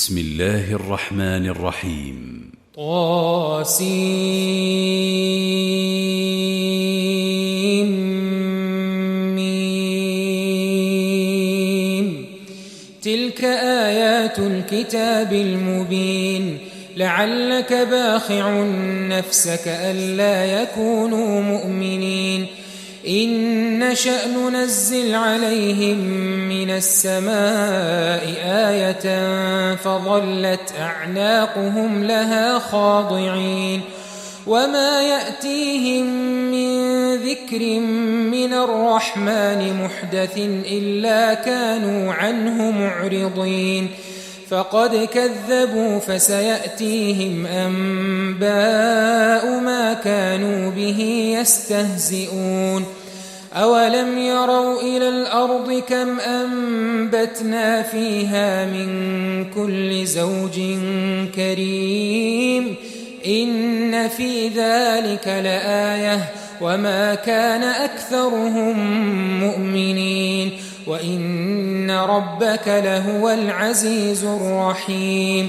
بسم الله الرحمن الرحيم طاسيم تلك آيات الكتاب المبين لعلك باخع نفسك ألا يكونوا مؤمنين إن نشأ ننزل عليهم من السماء آية فظلت أعناقهم لها خاضعين وما يأتيهم من ذكر من الرحمن محدث إلا كانوا عنه معرضين فقد كذبوا فسيأتيهم أنباء ما كانوا به يستهزئون أولم يروا إلى الأرض كم أنبتنا فيها من كل زوج كريم إن في ذلك لآية وما كان أكثرهم مؤمنين وإن ربك لهو العزيز الرحيم